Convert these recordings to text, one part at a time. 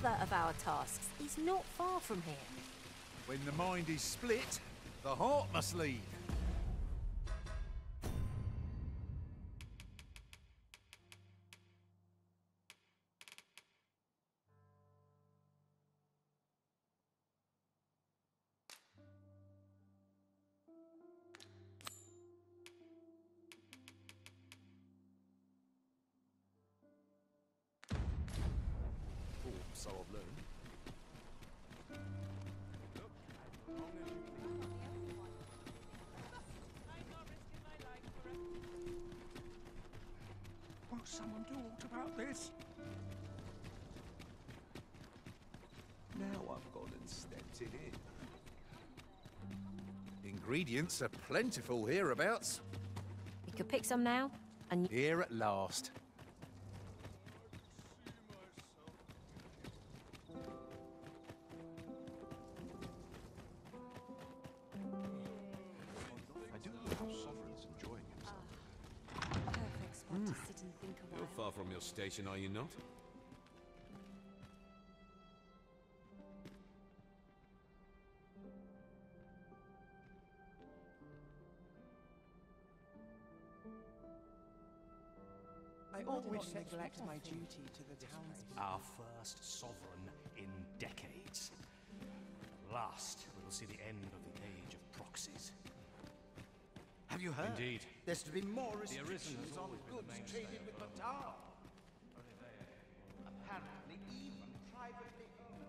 other of our tasks is not far from here. When the mind is split, the heart must lead. So I've learned. Will someone do aught about this? Now I've gone and stepped it in. Ingredients are plentiful hereabouts. We could pick some now, and Here at last. perfect spot to sit and think a while. You're far from your station, are you not? I always neglect my duty to the townspeople. Our first sovereign in decades. At last, we will see the end of the age of proxies. Have you heard? Indeed. There's to be more Arisen restrictions has on always been the goods mainstay traded with of the town. Apparently, even privately owned.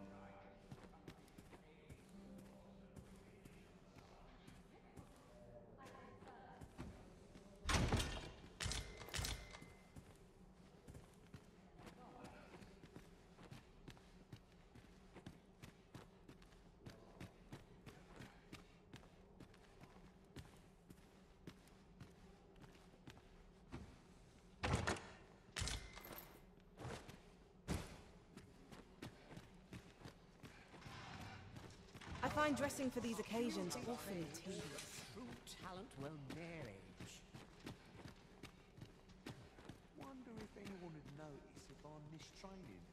I find dressing for these occasions awfully tedious. True talent will manage. Wonder if anyone would notice if I'm mistraining.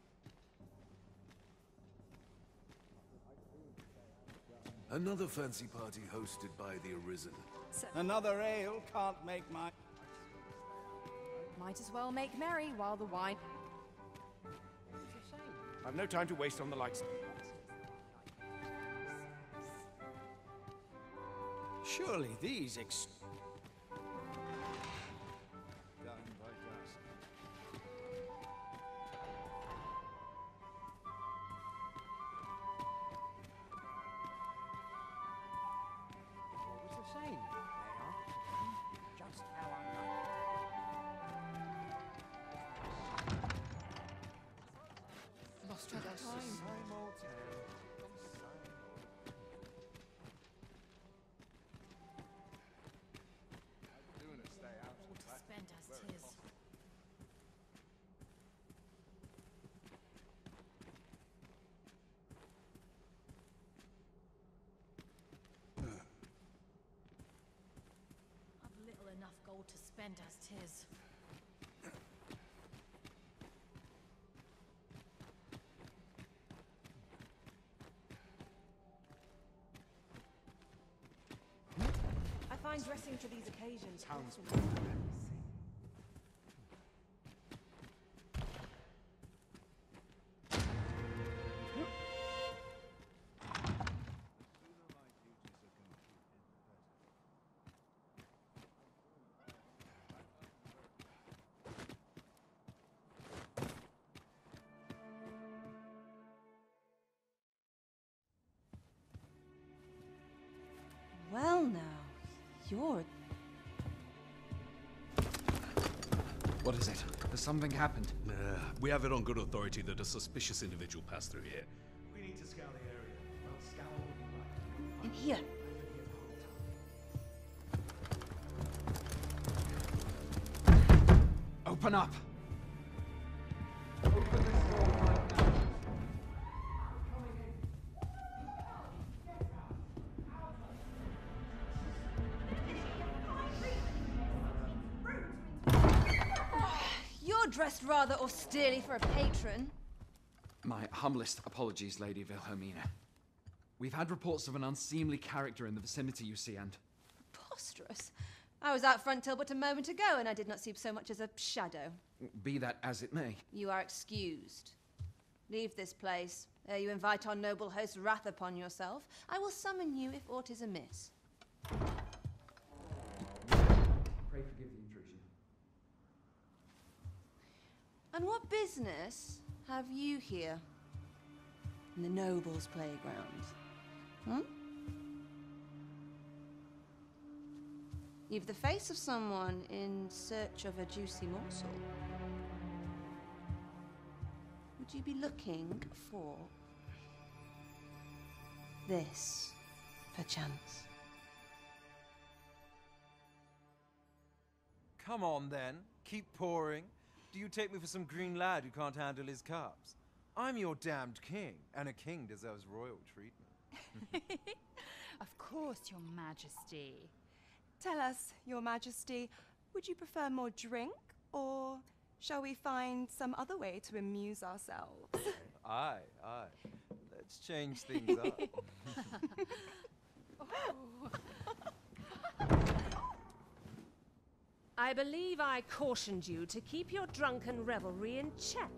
Another fancy party hosted by the Arisen. Another ale can't make my... Might as well make merry while the wine... I've no time to waste on the likes. Surely these It's a shame they are just how I like it. Lost track of Just the time. same old town. To spend as 'tis. I've little enough gold to spend as 'tis. I find dressing for these occasions Townspeople. awfully tedious. Well now, you're... What is it? Has something happened? We have it on good authority that a suspicious individual passed through here. We need to scour the area. Well, scour will be right. in here. Open up! You're dressed rather austerely for a patron. My humblest apologies, Lady Wilhelmina. We've had reports of an unseemly character in the vicinity, you see, and... Preposterous. I was out front till but a moment ago, and I did not see so much as a shadow. Be that as it may. You are excused. Leave this place, ere you invite our noble host's wrath upon yourself. I will summon you if aught is amiss. Pray forgive the intrusion. And what business have you here? In the nobles' playgrounds? Hmm? You've the face of someone in search of a juicy morsel. Would you be looking for this, perchance? Come on, then. Keep pouring. Do you take me for some green lad who can't handle his cups? I'm your damned king, and a king deserves royal treatment. Of course, Your Majesty. Tell us, Your Majesty, would you prefer more drink, or shall we find some other way to amuse ourselves? Aye. Let's change things up. I believe I cautioned you to keep your drunken revelry in check,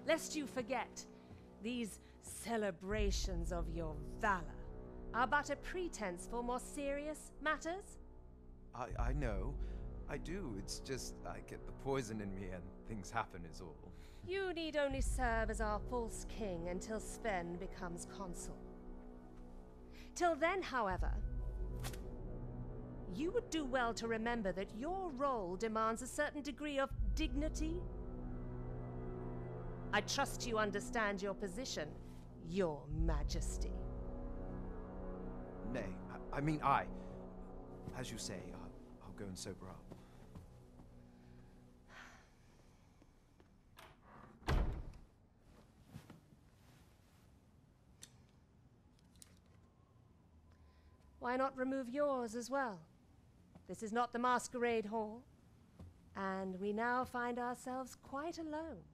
lest you forget these celebrations of your valor are but a pretense for more serious matters. I know. I do. It's just I get the poison in me and things happen is all. You need only serve as our false king until Sven becomes consul. Till then, however, you would do well to remember that your role demands a certain degree of dignity. I trust you understand your position, Your Majesty. Nay, I mean I. As you say, I'll go and sober up. Why not remove yours as well? This is not the masquerade hall, and we now find ourselves quite alone.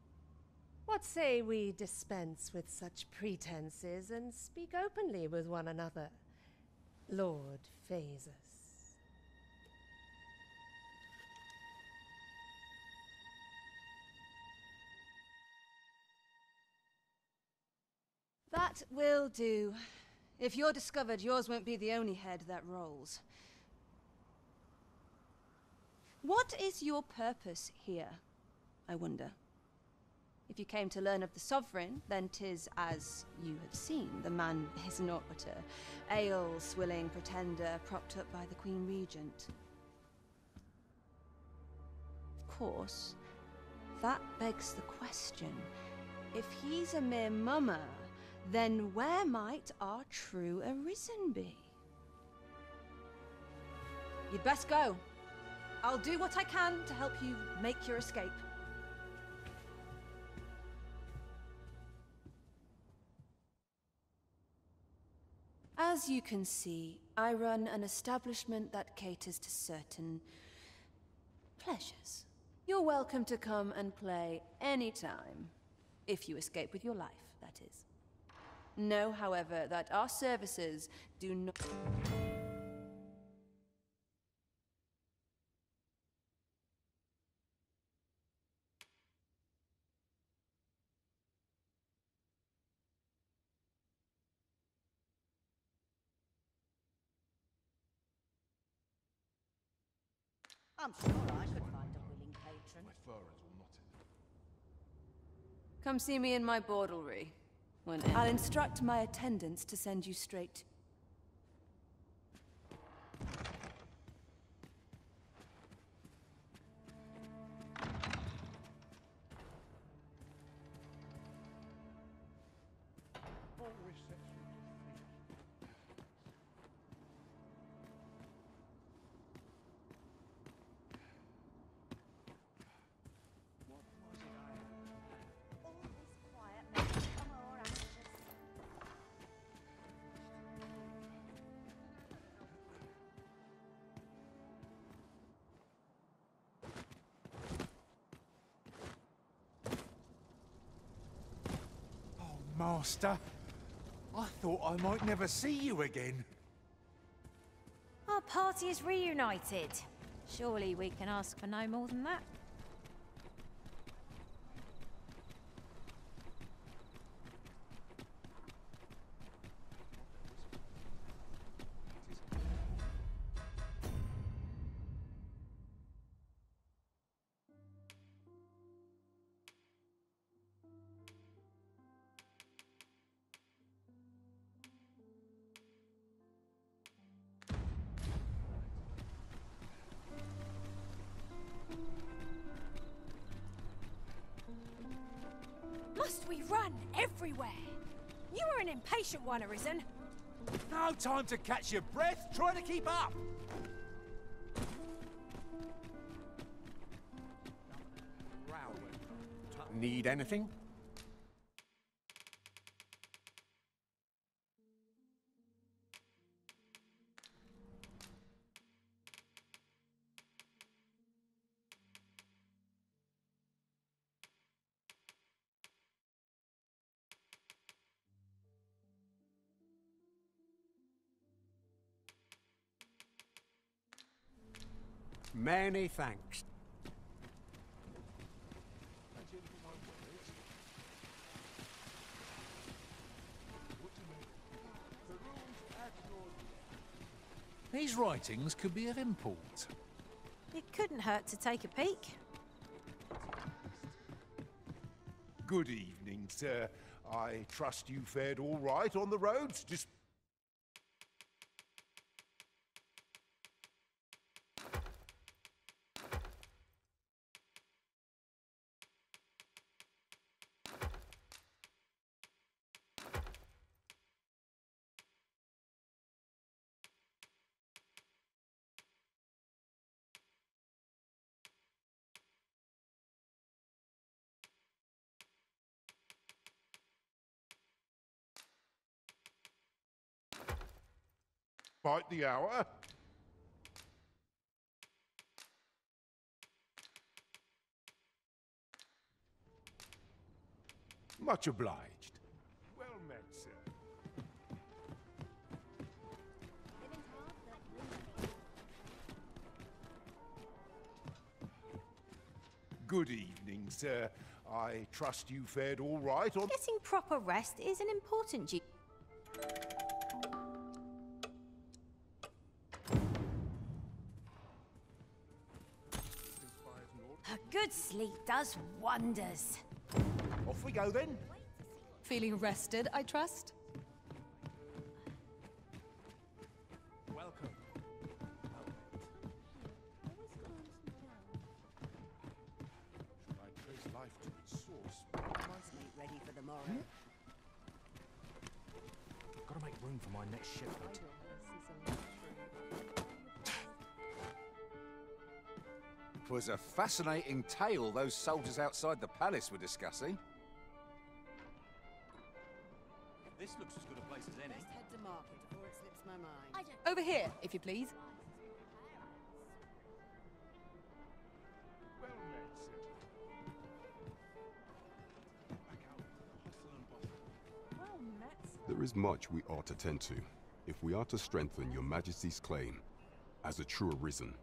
What say we dispense with such pretenses and speak openly with one another, Lord Phasus? That will do. If you're discovered, yours won't be the only head that rolls. What is your purpose here, I wonder? If you came to learn of the Sovereign, then 'tis as you have seen. The man is naught but a ale-swilling pretender propped up by the Queen Regent. Of course, that begs the question. If he's a mere mummer, then where might our true Arisen be? You'd best go. I'll do what I can to help you make your escape. As you can see, I run an establishment that caters to certain pleasures. You're welcome to come and play anytime, if you escape with your life, that is. Know, however, that our services do not... I'm sure I could find a willing patron. My fur is all knotted. Come see me in my bordlery. I'll instruct my attendants to send you straight. Master, I thought I might never see you again. Our party is reunited. Surely we can ask for no more than that. Must we run everywhere? You are an impatient one, Arisen. No time to catch your breath. Try to keep up. Need anything? Many thanks. These writings could be of import. It couldn't hurt to take a peek. Good evening, sir. I trust you fared all right on the roads. Just bite the hour. Much obliged. Well met, sir. Good evening, sir. I trust you fared all right on... Getting proper rest is an important duty. A good sleep does wonders. Off we go then. Feeling rested, I trust? Welcome. Should I trace life to its source? Ready for the morrow. Gotta make room for my next shipment. Was a fascinating tale those soldiers outside the palace were discussing. This looks as good a place as any. Best head to market before it slips my mind. Over here, if you please. Well met, sir. There is much we ought to tend to, if we are to strengthen your Majesty's claim as a true Arisen.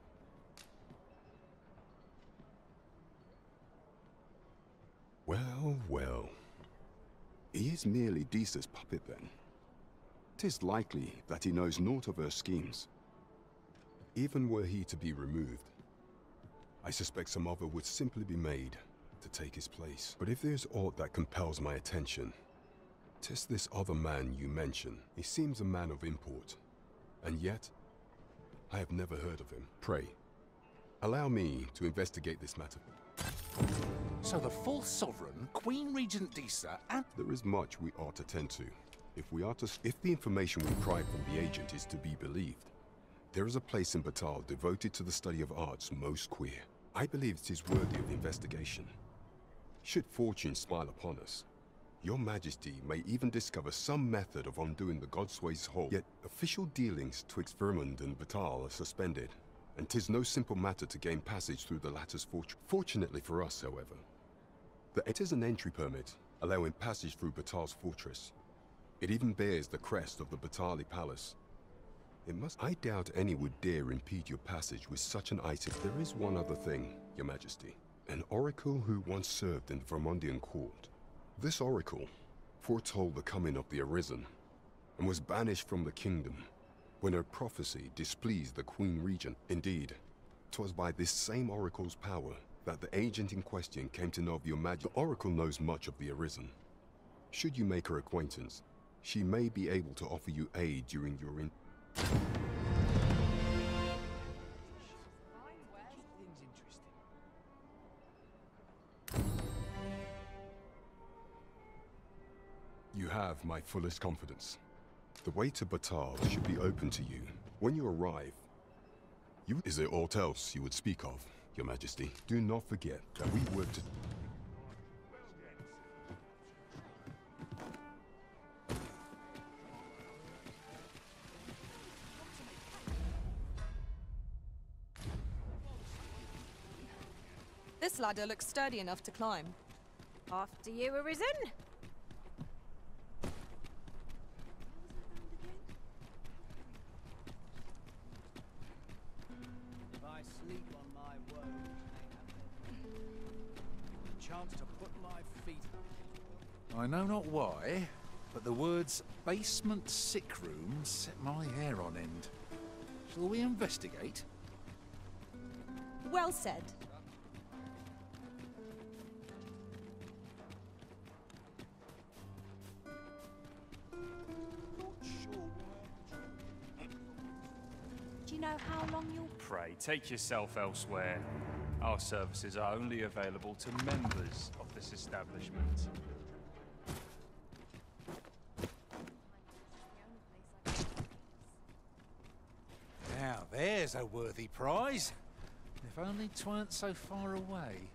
Well, well. He is merely Disa's puppet then. 'Tis likely that he knows naught of her schemes. Even were he to be removed, I suspect some other would simply be made to take his place. But if there's aught that compels my attention, 'tis this other man you mention. He seems a man of import, and yet I have never heard of him. Pray, allow me to investigate this matter. So the fourth sovereign, Queen Regent Disa, and... There is much we ought to tend to. If the information we pry from the agent is to be believed, there is a place in Batal devoted to the study of arts most queer. I believe it is worthy of investigation. Should fortune smile upon us, your Majesty may even discover some method of undoing the Godsway's hold. Yet official dealings twixt Vermund and Batal are suspended, and 'tis no simple matter to gain passage through the latter's fortune. Fortunately for us, however, it is an entry permit allowing passage through Batal's fortress. It even bears the crest of the Batali Palace. I doubt any would dare impede your passage with such an item. There is one other thing, Your Majesty. An oracle who once served in the Vermondian court. This oracle foretold the coming of the Arisen, and was banished from the kingdom when her prophecy displeased the Queen Regent. Indeed, 'twas by this same oracle's power that the agent in question came to know of Your Majesty. The oracle knows much of the Arisen. Should you make her acquaintance, she may be able to offer you aid during your You have my fullest confidence. The way to Batal should be open to you. When you arrive, Is there aught else you would speak of, Your Majesty? Do not forget that we work to... This ladder looks sturdy enough to climb. After you, Arisen. If I sleep on my woes, may have a chance to put my feet up. I know not why, but the words basement sick room set my hair on end. Shall we investigate? Well said. Do you know how long you'll... Pray, take yourself elsewhere. Our services are only available to members of this establishment. Now, there's a worthy prize. If only 'tweren't so far away.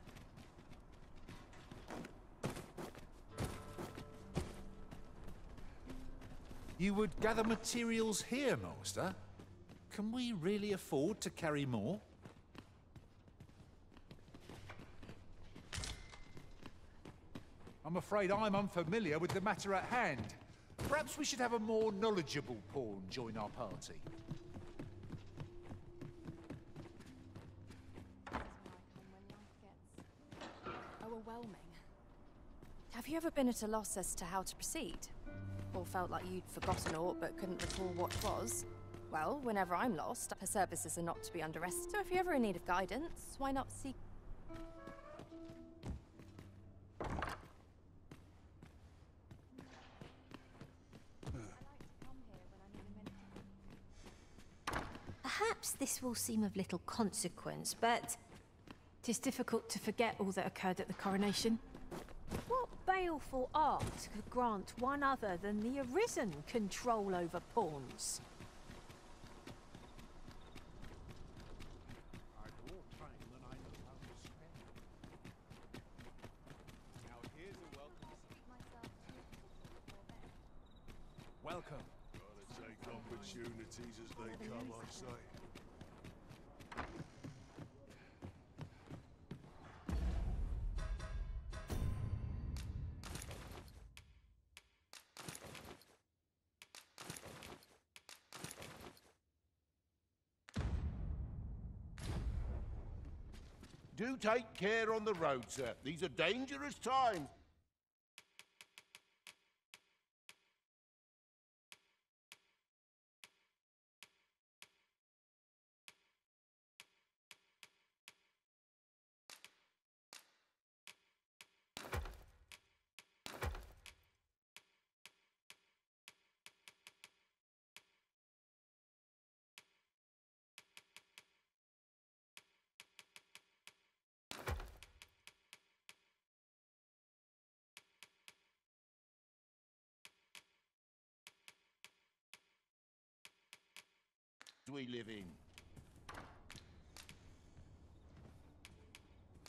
You would gather materials here, Master? Can we really afford to carry more? I'm afraid I'm unfamiliar with the matter at hand. Perhaps we should have a more knowledgeable pawn join our party. Overwhelming. Have you ever been at a loss as to how to proceed? Or felt like you'd forgotten aught but couldn't recall what it was? Well, whenever I'm lost, her services are not to be underestimated. So if you're ever in need of guidance, why not seek... Perhaps this will seem of little consequence, but 'tis difficult to forget all that occurred at the coronation. What baleful art could grant one other than the Arisen control over pawns? Welcome. Gotta take opportunities as they come, I say. Do take care on the road, sir. These are dangerous times. We live in.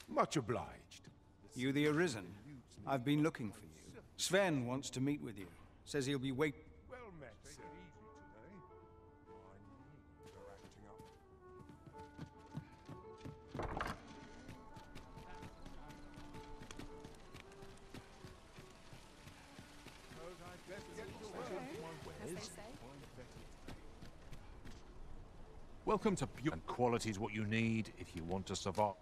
Much obliged. You the Arisen? I've been looking for you. Sven wants to meet with you. Says he'll be Well met, sir. Welcome to Pure, and quality is what you need if you want to survive.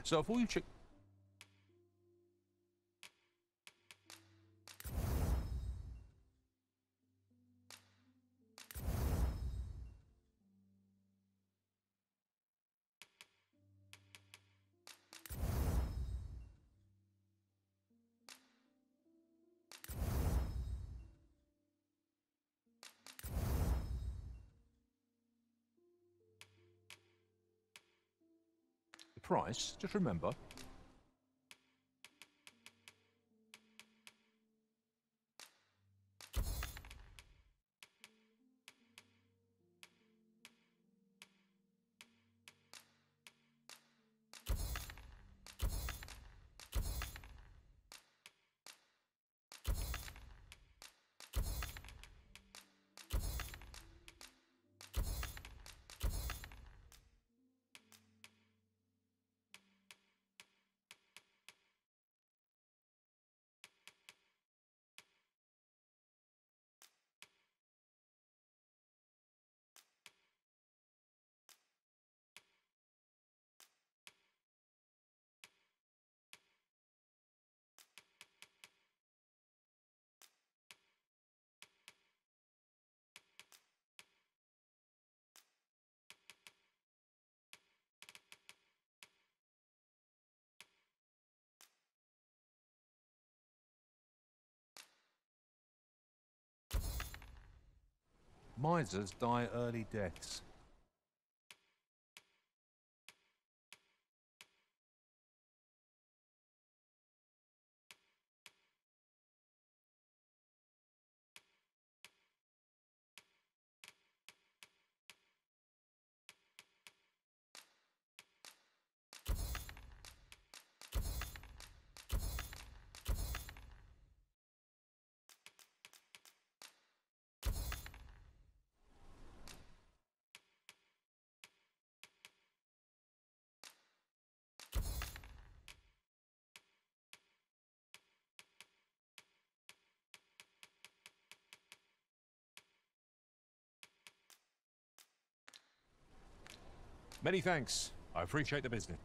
So if all you check. The price, just remember. Misers die early deaths. Many thanks. I appreciate the business.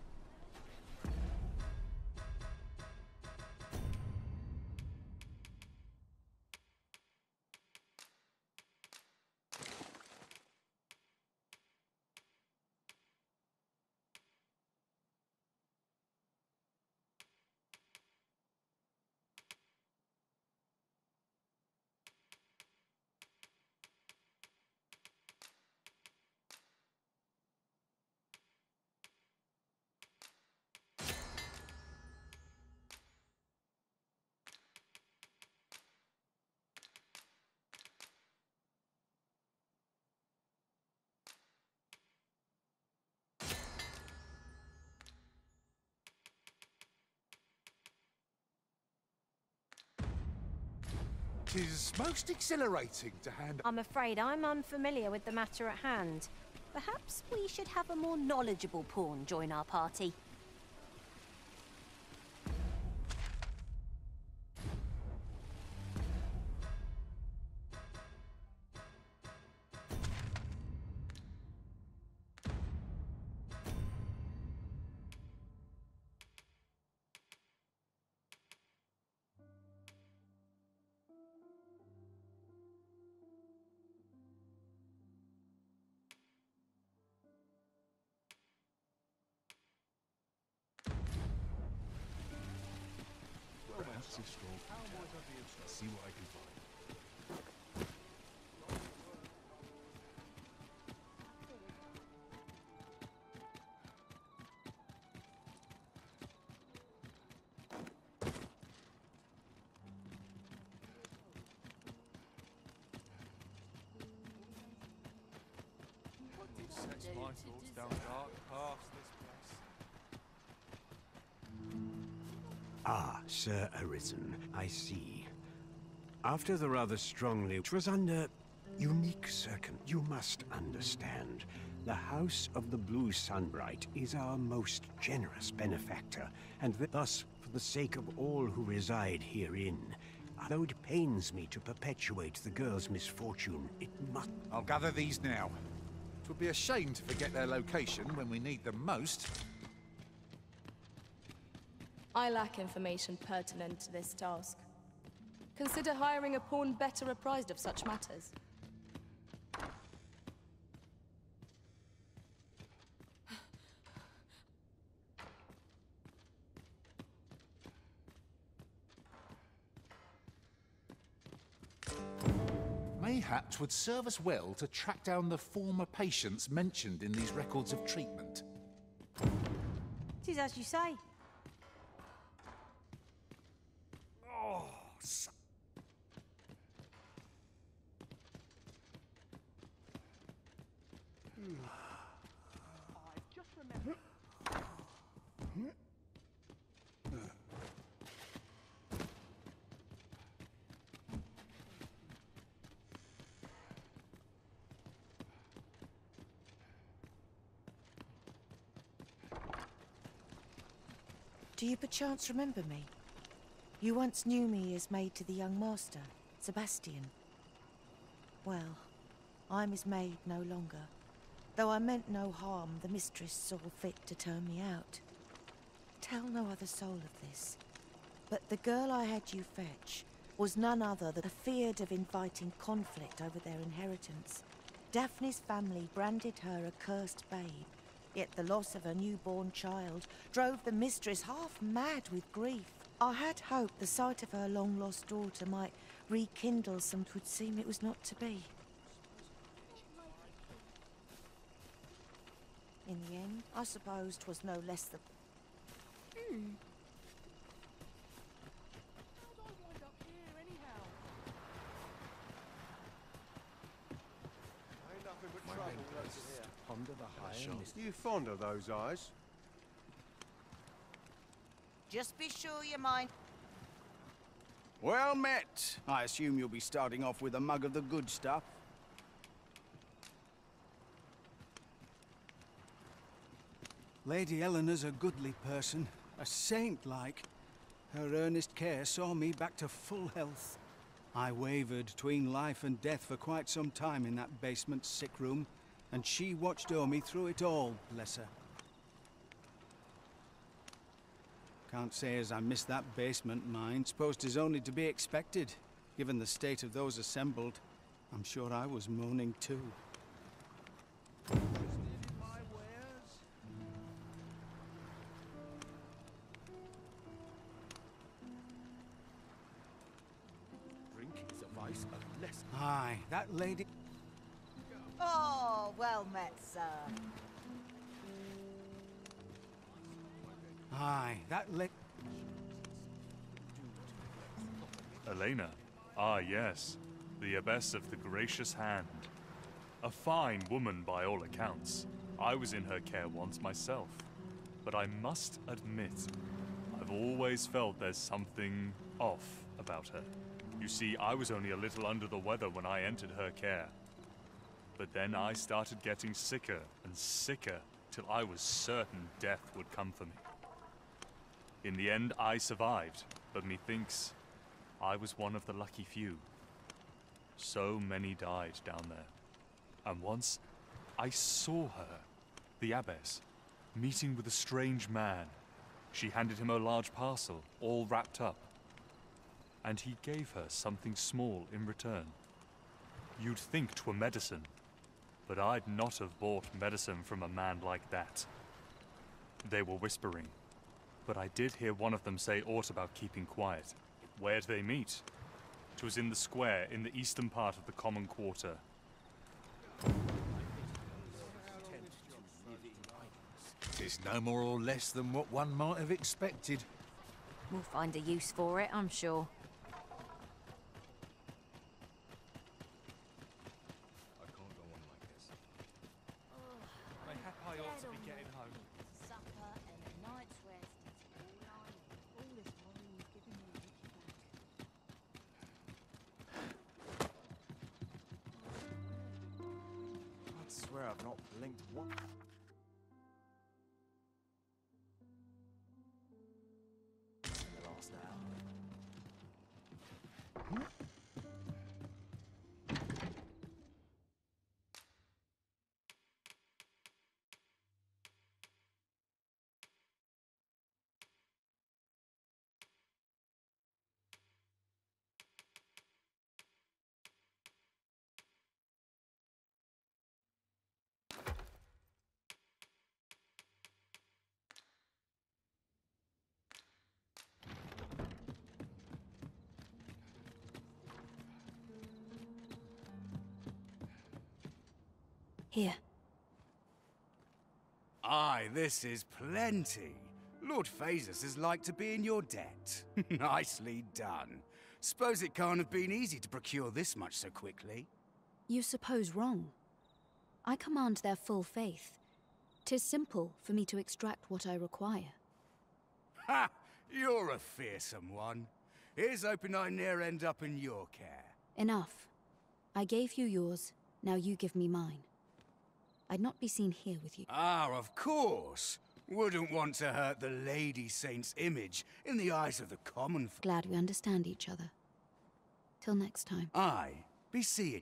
Tis most exhilarating to hand. I'm afraid I'm unfamiliar with the matter at hand. Perhaps we should have a more knowledgeable pawn join our party. Perhaps this stroll. See what I can find. Sets my thoughts down dark paths, this place. Ah, Sir Arisen, I see. After the rather strongly... It was under unique You must understand. The House of the Blue Sunbright is our most generous benefactor, and thus, for the sake of all who reside herein, though it pains me to perpetuate the girl's misfortune, it must... I'll gather these now. It would be a shame to forget their location when we need them most. I lack information pertinent to this task. Consider hiring a pawn better apprised of such matters. Mayhaps would serve us well to track down the former patients mentioned in these records of treatment. It is as you say. Oh, I've just remembered. Do you perchance remember me? You once knew me as maid to the young master, Sebastian. Well, I'm his maid no longer. Though I meant no harm, the mistress saw fit to turn me out. Tell no other soul of this. But the girl I had you fetch was none other than feared of inviting conflict over their inheritance. Daphne's family branded her a cursed babe, yet the loss of her newborn child drove the mistress half mad with grief. I had hoped the sight of her long-lost daughter might rekindle some... 'Twould seem it was not to be. In the end, I suppose 'twas no less than... Ponder the high You fond of those eyes? Just be sure you mind... Well met. I assume you'll be starting off with a mug of the good stuff. Lady Eleanor's a goodly person, a saint-like. Her earnest care saw me back to full health. I wavered between life and death for quite some time in that basement sick room, and she watched o'er me through it all, bless her. Can't say as I missed that basement mine. Suppose 'tis only to be expected. Given the state of those assembled, I'm sure I was moaning too. Drink is a vice unless... Aye, that lady... Oh, well met, sir. Aye, that lady... Elena. Ah, yes. The abbess of the Gracious Hand. A fine woman by all accounts. I was in her care once myself. But I must admit, I've always felt there's something off about her. You see, I was only a little under the weather when I entered her care. But then I started getting sicker and sicker till I was certain death would come for me. In the end, I survived, but methinks I was one of the lucky few. So many died down there. And once, I saw her, the abbess, meeting with a strange man. She handed him a large parcel, all wrapped up. And he gave her something small in return. You'd think 'twere medicine, but I'd not have bought medicine from a man like that. They were whispering, but I did hear one of them say aught about keeping quiet. Where'd they meet? 'Twas in the square in the eastern part of the common quarter. 'Tis no more or less than what one might have expected. We'll find a use for it, I'm sure. I can't go on like this. swear I've not blinked one. In the last hour. Here. Aye, this is plenty. Lord Phasus is like to be in your debt. Nicely done. Suppose it can't have been easy to procure this much so quickly. You suppose wrong. I command their full faith. 'Tis simple for me to extract what I require. Ha! You're a fearsome one. Here's hoping I ne'er end up in your care. Enough. I gave you yours, now you give me mine. I'd not be seen here with you. Ah, of course. Wouldn't want to hurt the Lady Saint's image in the eyes of the common folk. Glad we understand each other. Till next time. Aye, be seeing.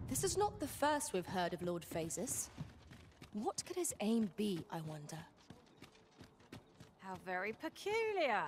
This is not the first we've heard of Lord Phasus. What could his aim be, I wonder? How very peculiar.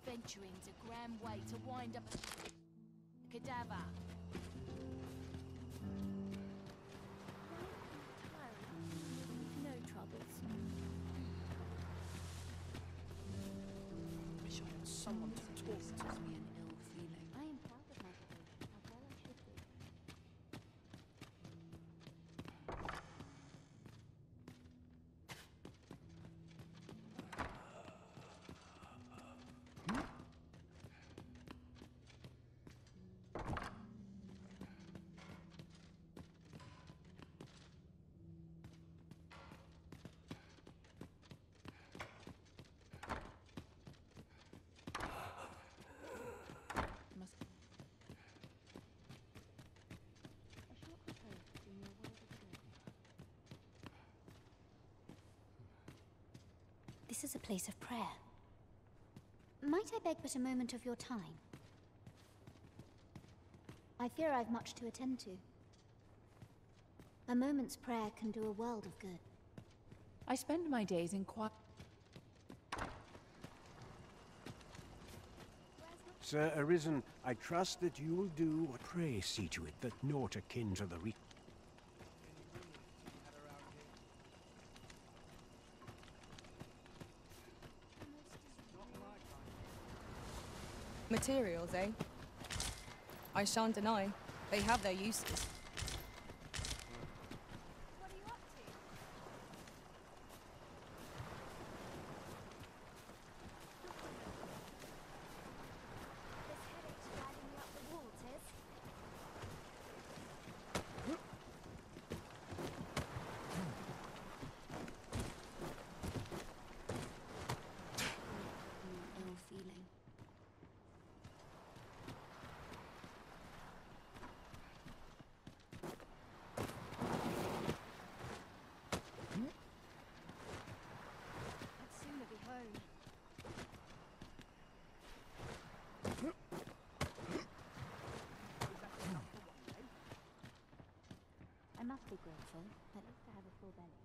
Adventuring's a grand way to wind up a cadaver. No troubles. Wish I had someone to talk to. Gives me an ill feeling. I am proud of my devotion, how well I should be. This is a place of prayer. Might I beg but a moment of your time? I fear I've much to attend to. A moment's prayer can do a world of good. I spend my days in quiet. Sir Arisen, I trust that you will do what pray see to it that naught akin to the Materials, eh? I shan't deny. They have their uses. Ill feeling. I'd sooner be home. I must be grateful, at least I have a full belly.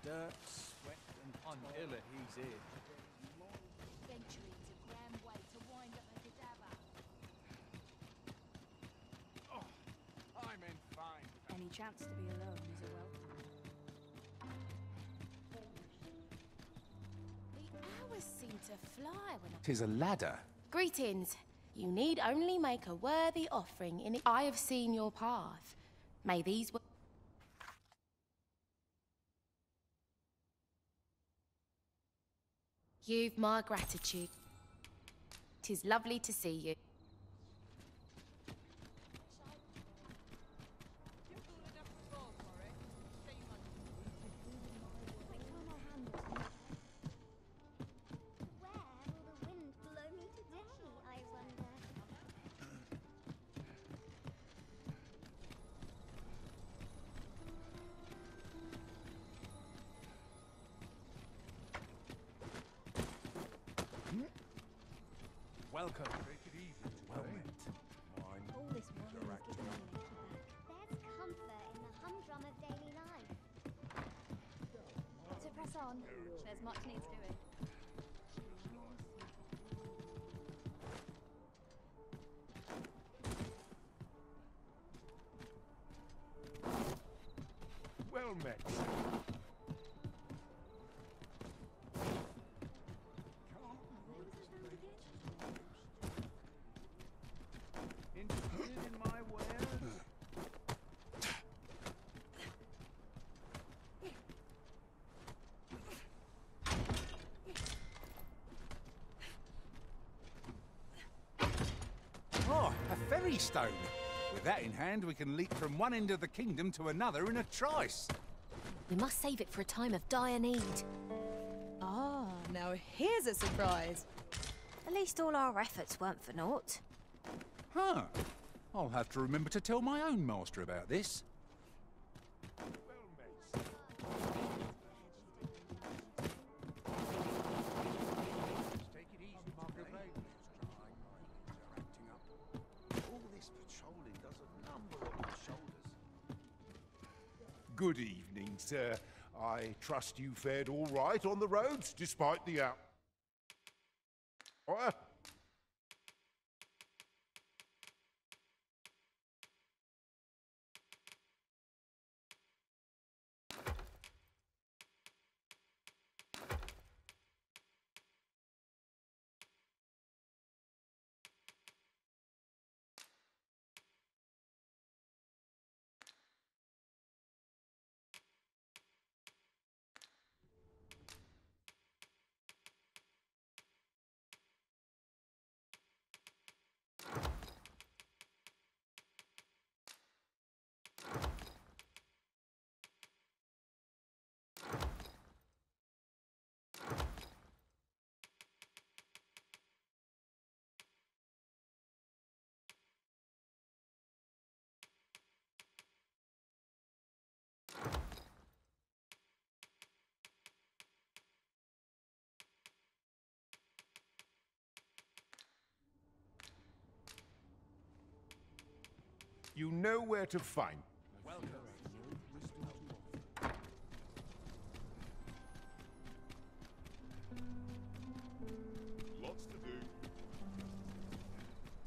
Dirt, sweat, and ill he's in. centuries a grand way to wind up a cadaver. Oh, I'm in fine. Any chance to be alone is a welcome. The hours seem to fly when I... 'Tis a ladder. Greetings. You need only make a worthy offering in it. I have seen your path. May these... You've my gratitude. 'Tis lovely to see you. Welcome. Take it easy. Well met. All this wine is giving me a little back. There's comfort in the humdrum of daily life. To press on, there's much needs doing. Well met. Interested in my wares? Oh, a ferry stone. With that in hand, we can leap from one end of the kingdom to another in a trice. We must save it for a time of dire need. Ah, now here's a surprise. At least all our efforts weren't for naught. Huh. I'll have to remember to tell my own master about this. Take it easy, Margaret. Acting up. All this patrolling does a number on my shoulders. Good evening, sir. I trust you fared all right on the roads, despite the What? You know where to find. Welcome. Lots to do.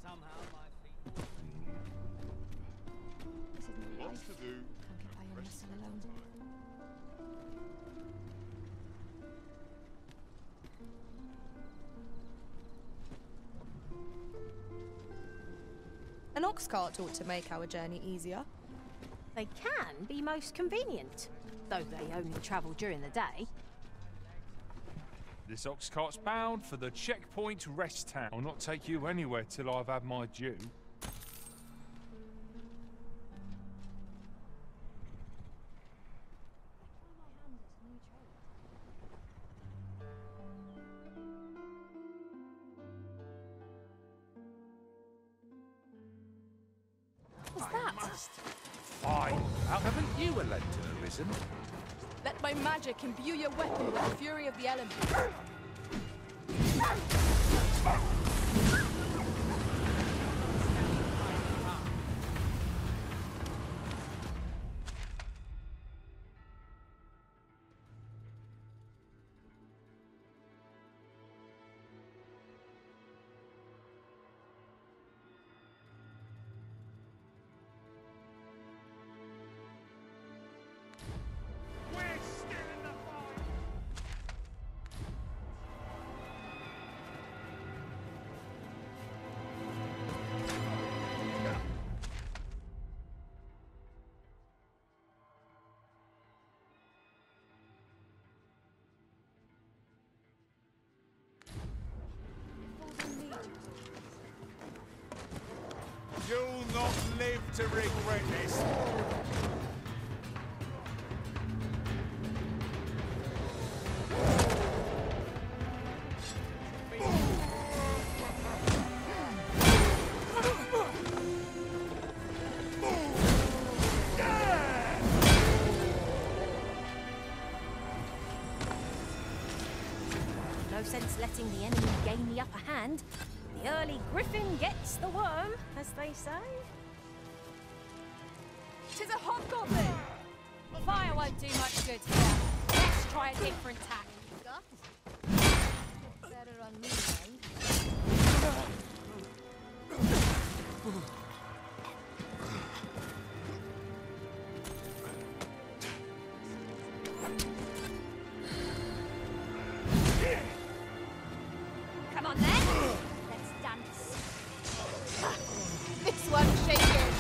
Somehow my feet. This isn't Lots life. to do. Can't get by your muscle alone. An ox cart ought to make our journey easier. They can be most convenient, though they only travel during the day. This ox cart's bound for the checkpoint rest town. I'll not take you anywhere till I've had my due. What's that? Fine. Haven't you a lantern arisen? Let my magic imbue your weapon with the fury of the elements. to regret this. No sense letting the enemy gain the upper hand. The early griffin gets the worm, as they say. 'Tis a hobgoblin! Fire won't do much good here. Let's try a different tack. Better on me, eh? Come on then! Let's dance. This one's shaking.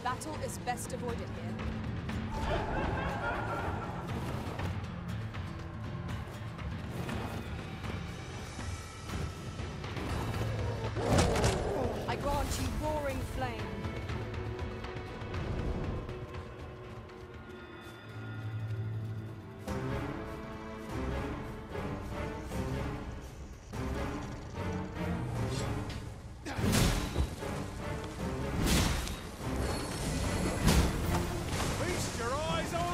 Battle is best avoided here. I grant you roaring flame. Feast your eyes on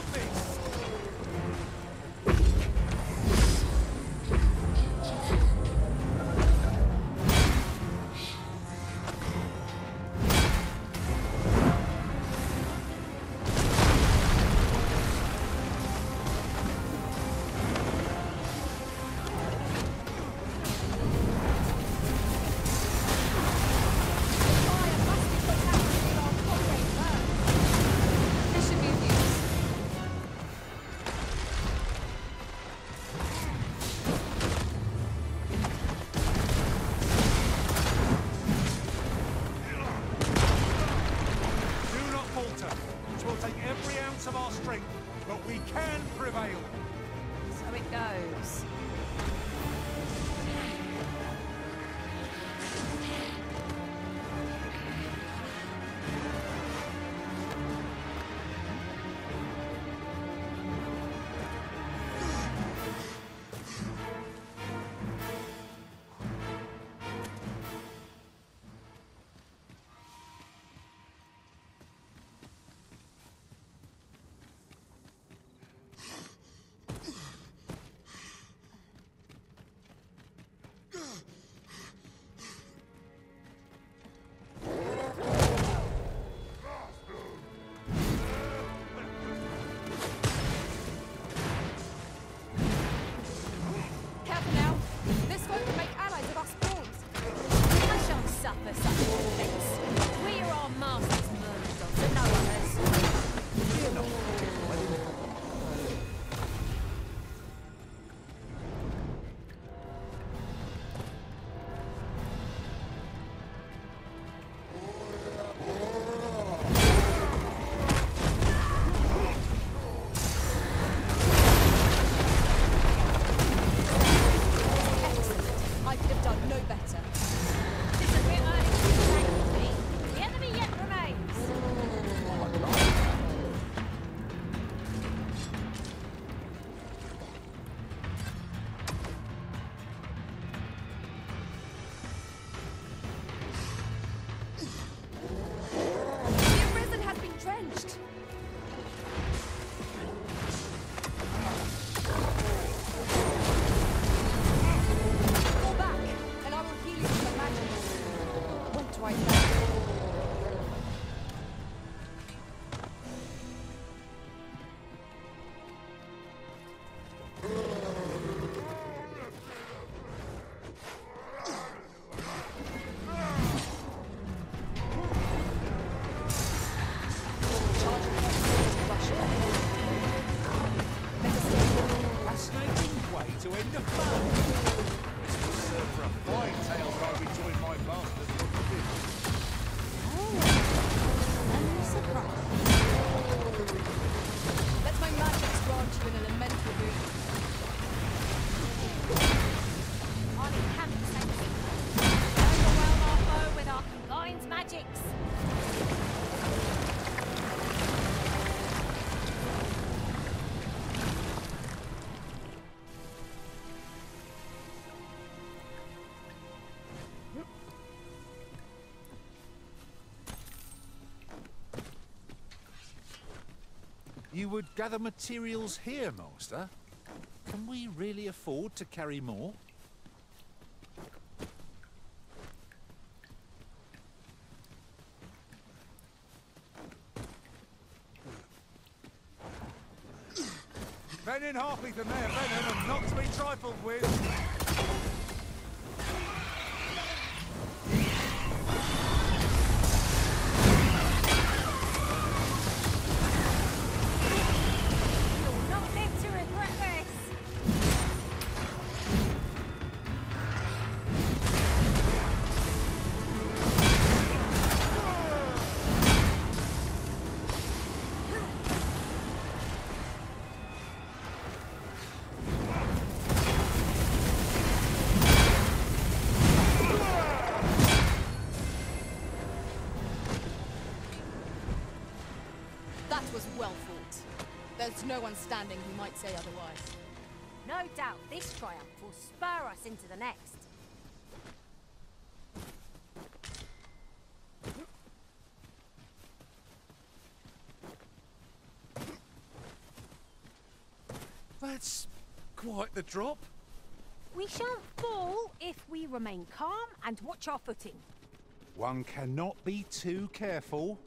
to end the fun. This will serve for a fine tale that I rejoined my master from the pit. Let my magics grant you an elemental boon. On camp, Sanctuary. Overwhelm our foe with our combined magics. You would gather materials here, Master? Can we really afford to carry more? Men in Harpy the Mayor Venom and not to be trifled with. That was well fought. There's no one standing who might say otherwise. No doubt this triumph will spur us into the next. That's quite the drop. We shan't fall if we remain calm and watch our footing. One cannot be too careful.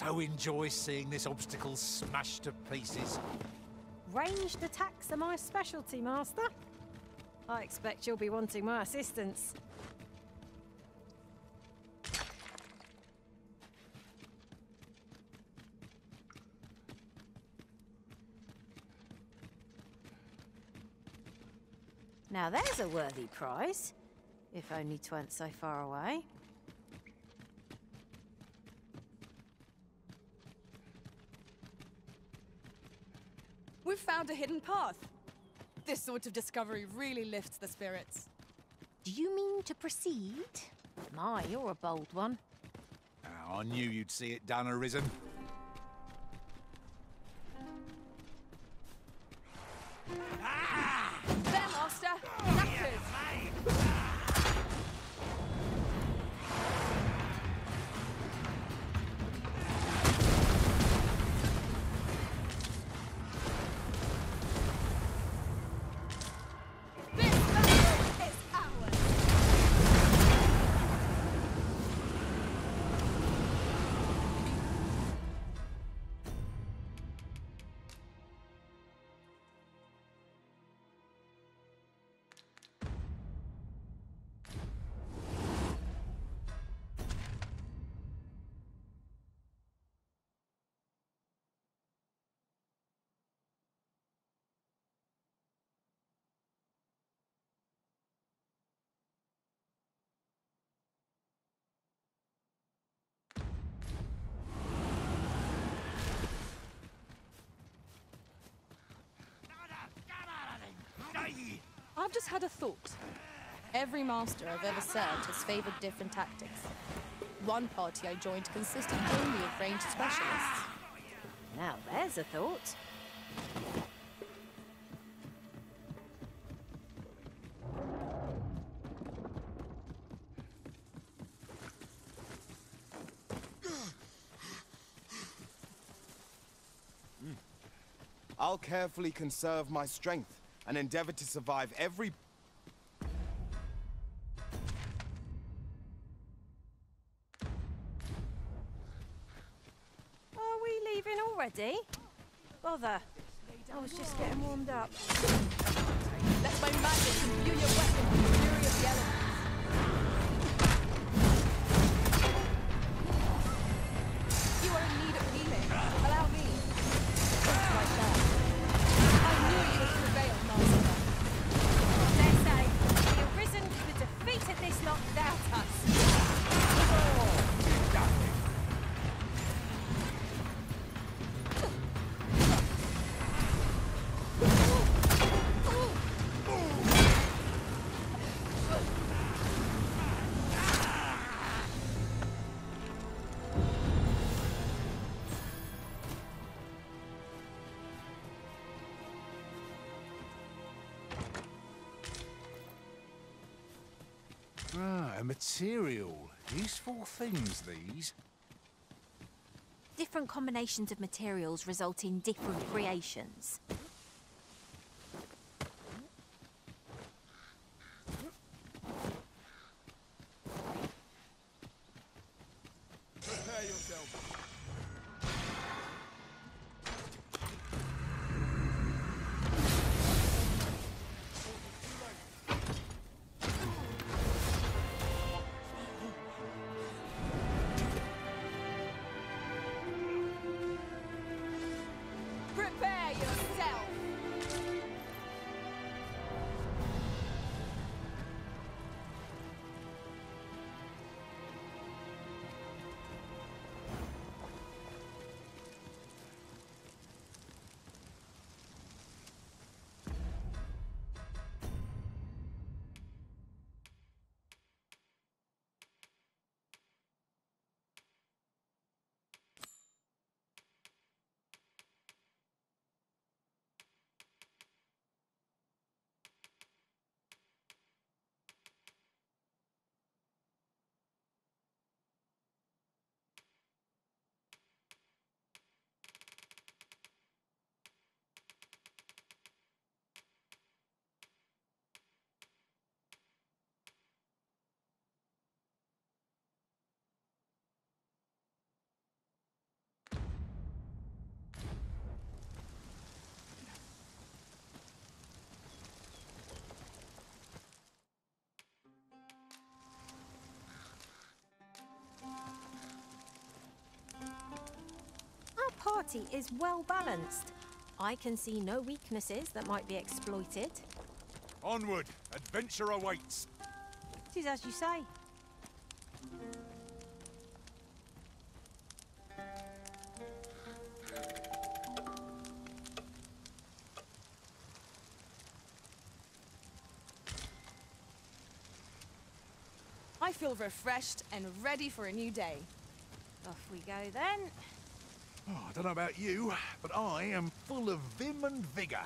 so enjoy seeing this obstacle smashed to pieces. Ranged attacks are my specialty, Master. I expect you'll be wanting my assistance. Now there's a worthy prize, if only 'tweren't so far away. We've found a hidden path. This sort of discovery really lifts the spirits. Do you mean to proceed? My, you're a bold one. Oh, I knew you'd see it done, Arisen. There, Master! Knackers! I've just had a thought. Every master I've ever served has favoured different tactics. One party I joined consisted only of ranged specialists. Now there's a thought. I'll carefully conserve my strength and endeavor to survive every... Are we leaving already? Bother. I was just getting warmed up. Let my magic imbue your weapon with the fury of the elements. You are in need of healing. Allow me. Just like that. I knew you would prevail, Master. They say the Arisen could have defeated this lot without us. Ah, a material. Useful things, these. Different combinations of materials result in different creations. Prepare yourself. Prepare yourself! party is well balanced. I can see no weaknesses that might be exploited. Onward! Adventure awaits! It is as you say. I feel refreshed and ready for a new day. Off we go then. Oh, I don't know about you, but I am full of vim and vigour.